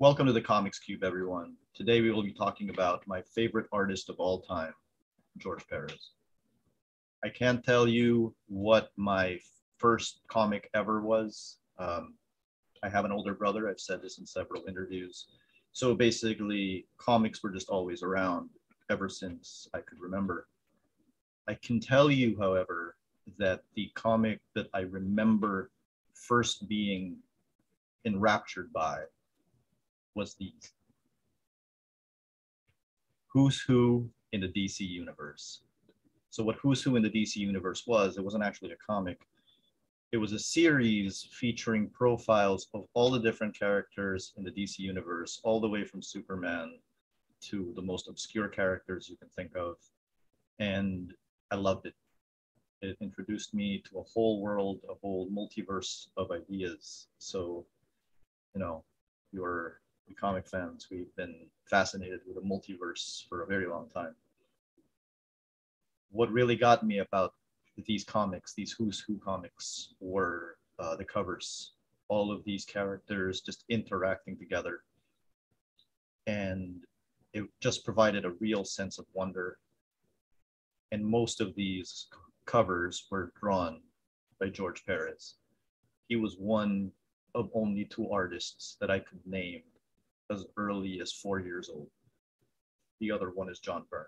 Welcome to the Comics Cube, everyone. Today we will be talking about my favorite artist of all time, George Perez. I can't tell you what my first comic ever was. I have an older brother. I've said this in several interviews. So basically, comics were just always around ever since I could remember. I can tell you, however, that the comic that I remember first being enraptured by was the Who's Who in the DC Universe. So what Who's Who in the DC Universe was, it wasn't actually a comic. It was a series featuring profiles of all the different characters in the DC Universe, all the way from Superman to the most obscure characters you can think of. And I loved it. It introduced me to a whole world, a whole multiverse of ideas. So, you're comic fans, we've been fascinated with the multiverse for a very long time. What really got me about these comics, these Who's Who comics, were the covers. All of these characters just interacting together. And it just provided a real sense of wonder. And most of these covers were drawn by George Perez. He was one of only two artists that I could name as early as 4 years old. The other one is John Byrne.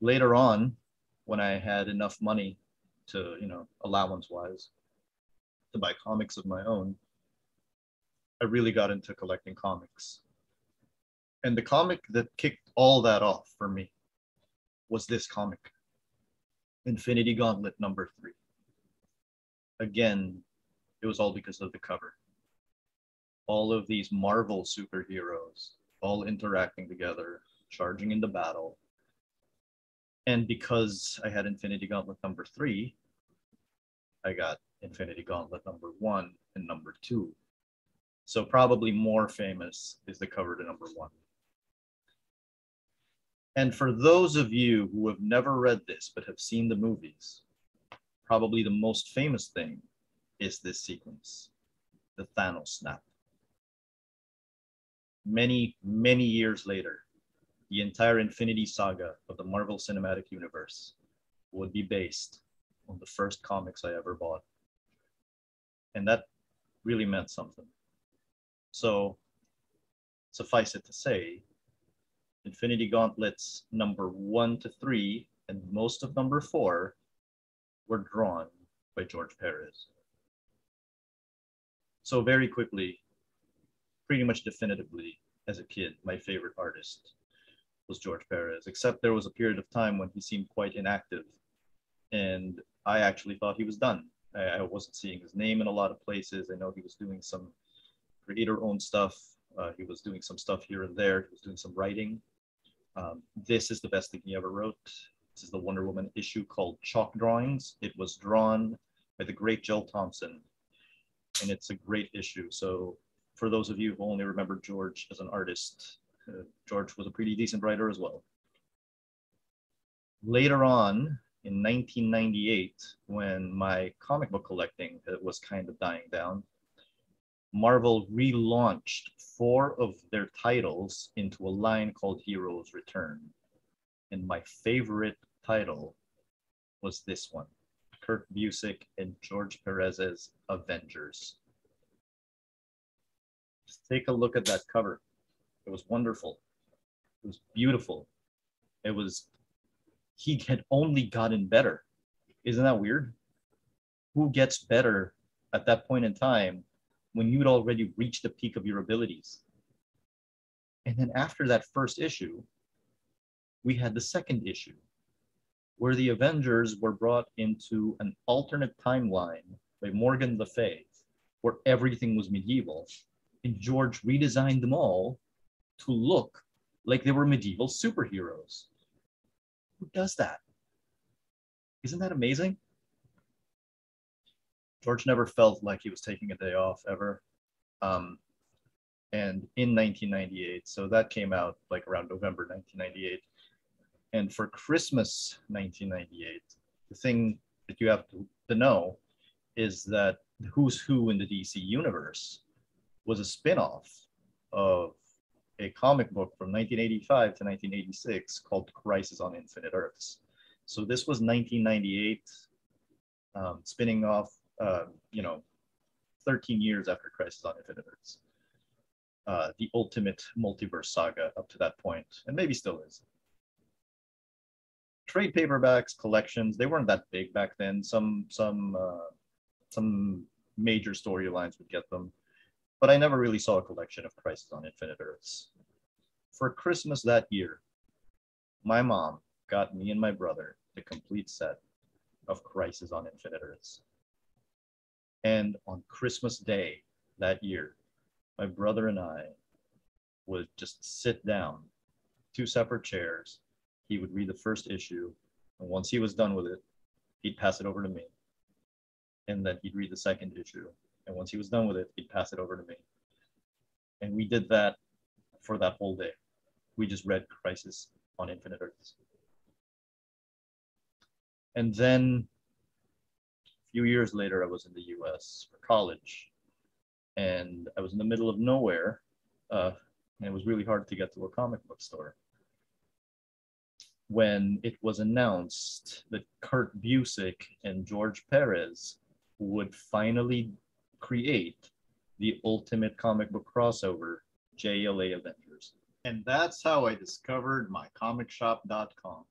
Later on, when I had enough money to, allowance-wise, to buy comics of my own, I really got into collecting comics. And the comic that kicked all that off for me was this comic, Infinity Gauntlet #3. Again, it was all because of the cover. All of these Marvel superheroes all interacting together, charging into battle. And because I had Infinity Gauntlet #3, I got Infinity Gauntlet #1 and #2. So probably more famous is the cover to #1. And for those of you who have never read this but have seen the movies, probably the most famous thing is this sequence, the Thanos snap. Many, many years later, the entire Infinity Saga of the Marvel Cinematic Universe would be based on the first comics I ever bought. And that really meant something. So, suffice it to say, Infinity Gauntlets #1 to 3 and most of #4 were drawn by George Perez. So very quickly, pretty much definitively, as a kid, my favorite artist was George Perez, except there was a period of time when he seemed quite inactive. And I actually thought he was done. I wasn't seeing his name in a lot of places. I know he was doing some creator-owned stuff. He was doing some stuff here and there. He was doing some writing. This is the best thing he ever wrote. This is the Wonder Woman issue called Chalk Drawings. It was drawn by the great Joe Thompson, and it's a great issue. So for those of you who only remember George as an artist, George was a pretty decent writer as well. Later on, in 1998, when my comic book collecting was kind of dying down, Marvel relaunched 4 of their titles into a line called Heroes Return. And my favorite title was this one, Kurt Busiek and George Perez's Avengers. Just take a look at that cover. It was wonderful. It was beautiful. He had only gotten better. Isn't that weird? Who gets better at that point in time when you'd already reached the peak of your abilities? And then after that first issue, we had the second issue, where the Avengers were brought into an alternate timeline by Morgan Le Fay, where everything was medieval, and George redesigned them all to look like they were medieval superheroes. Who does that? Isn't that amazing? George never felt like he was taking a day off ever. And in 1998, so that came out like around November 1998. And for Christmas 1998, the thing that you have to know is that Who's Who in the DC universe was a spin-off of a comic book from 1985 to 1986 called Crisis on Infinite Earths. So this was 1998, spinning off, 13 years after Crisis on Infinite Earths. The ultimate multiverse saga up to that point, and maybe still is. Trade paperbacks, collections, they weren't that big back then. Some major storylines would get them, but I never really saw a collection of Crisis on Infinite Earths. For Christmas that year, my mom got me and my brother the complete set of Crisis on Infinite Earths. And on Christmas Day that year, my brother and I would just sit down, two separate chairs. He would read the first issue, and once he was done with it, he'd pass it over to me. And then he'd read the second issue, and once he was done with it, he'd pass it over to me. And we did that for that whole day. We just read Crisis on Infinite Earths. And then a few years later, I was in the US for college, and I was in the middle of nowhere, and it was really hard to get to a comic book store. When it was announced that Kurt Busiek and George Perez would finally create the ultimate comic book crossover, JLA Avengers. And that's how I discovered mycomicshop.com,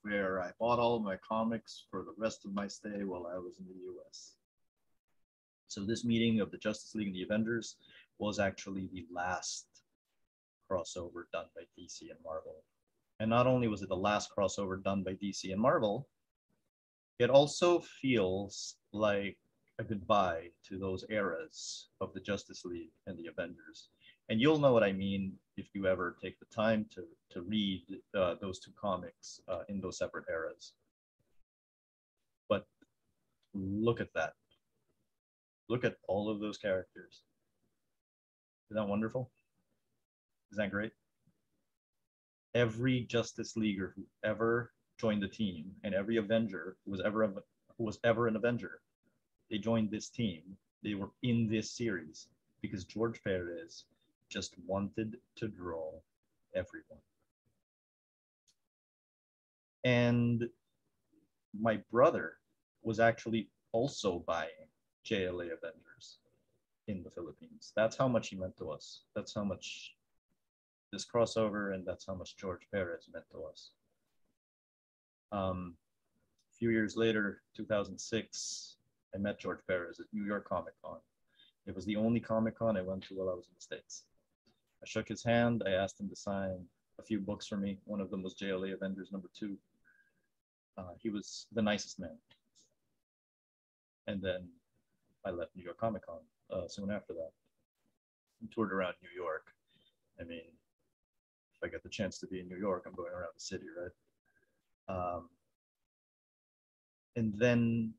where I bought all of my comics for the rest of my stay while I was in the US. So this meeting of the Justice League and the Avengers was actually the last crossover done by DC and Marvel. And not only was it the last crossover done by DC and Marvel, it also feels like a goodbye to those eras of the Justice League and the Avengers. And you'll know what I mean if you ever take the time to read those two comics in those separate eras. But look at that. Look at all of those characters. Isn't that wonderful? Isn't that great? Every Justice Leaguer who ever joined the team, and every Avenger who was ever an Avenger, they joined this team. They were in this series because George Perez just wanted to draw everyone. And my brother was actually also buying JLA Avengers in the Philippines. That's how much he meant to us. That's how much this crossover, and that's how much George Perez meant to us. A few years later, 2006, I met George Perez at New York Comic Con. It was the only Comic Con I went to while I was in the States. I shook his hand. I asked him to sign a few books for me. One of them was JLA Avengers #2. He was the nicest man. And then I left New York Comic Con soon after that. I toured around New York. I mean, if I get the chance to be in New York, I'm going around the city, right? And then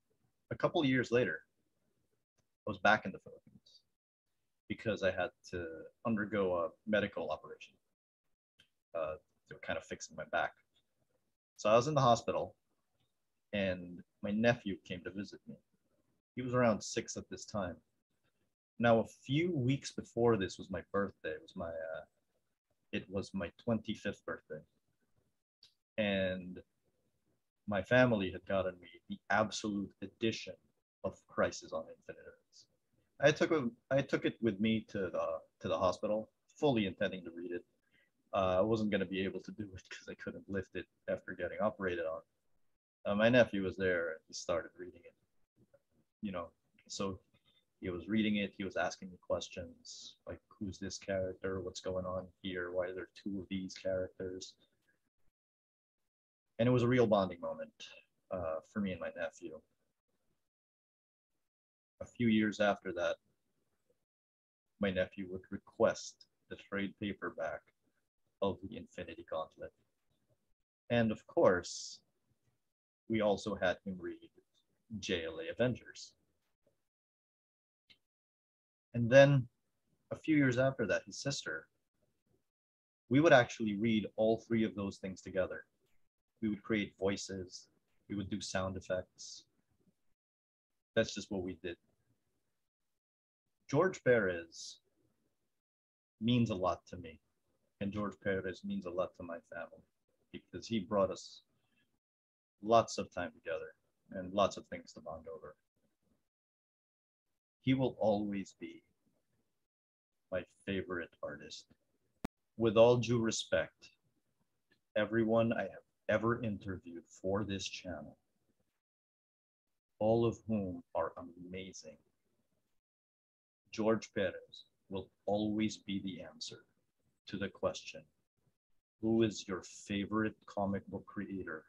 a couple of years later, I was back in the Philippines because I had to undergo a medical operation. They were kind of fixing my back. So I was in the hospital, and my nephew came to visit me. He was around 6 at this time. Now, a few weeks before this was my birthday. It was my 25th birthday. And my family had gotten me the absolute edition of Crisis on Infinite Earths. I took it with me to the hospital, fully intending to read it. I wasn't going to be able to do it because I couldn't lift it after getting operated on. My nephew was there, and he started reading it. So he was reading it. He was asking me questions like, who's this character? What's going on here? Why are there 2 of these characters? And it was a real bonding moment for me and my nephew. A few years after that, my nephew would request the trade paperback of the Infinity Gauntlet. And of course, we also had him read JLA Avengers. And then a few years after that, his sister, we would actually read all 3 of those things together. We would create voices. We would do sound effects. That's just what we did. George Perez means a lot to me. And George Perez means a lot to my family because he brought us lots of time together and lots of things to bond over. He will always be my favorite artist. With all due respect, everyone I have ever interviewed for this channel, all of whom are amazing, George Perez will always be the answer to the question, who is your favorite comic book creator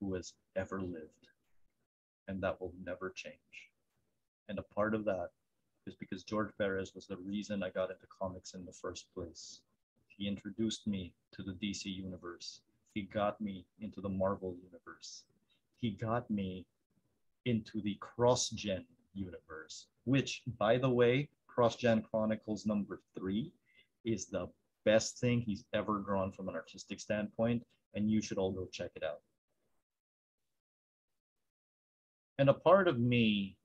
who has ever lived? And that will never change. And a part of that is because George Perez was the reason I got into comics in the first place. He introduced me to the DC universe. He got me into the Marvel universe. He got me into the cross-gen universe, which, by the way, Cross-Gen Chronicles #3 is the best thing he's ever drawn from an artistic standpoint, and you should all go check it out. And a part of me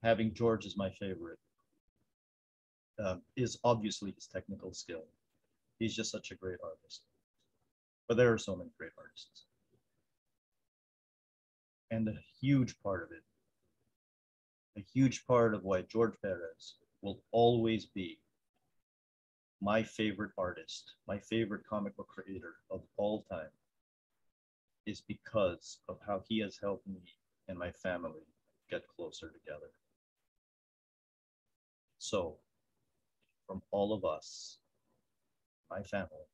having George as my favorite is obviously his technical skill. He's just such a great artist. But there are so many great artists. And a huge part of it, a huge part of why George Perez will always be my favorite artist, my favorite comic book creator of all time, is because of how he has helped me and my family get closer together. So, from all of us, my family,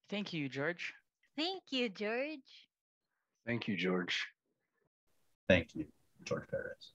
Thank you, George. Thank you, George. Thank you, George. thank you, George Perez.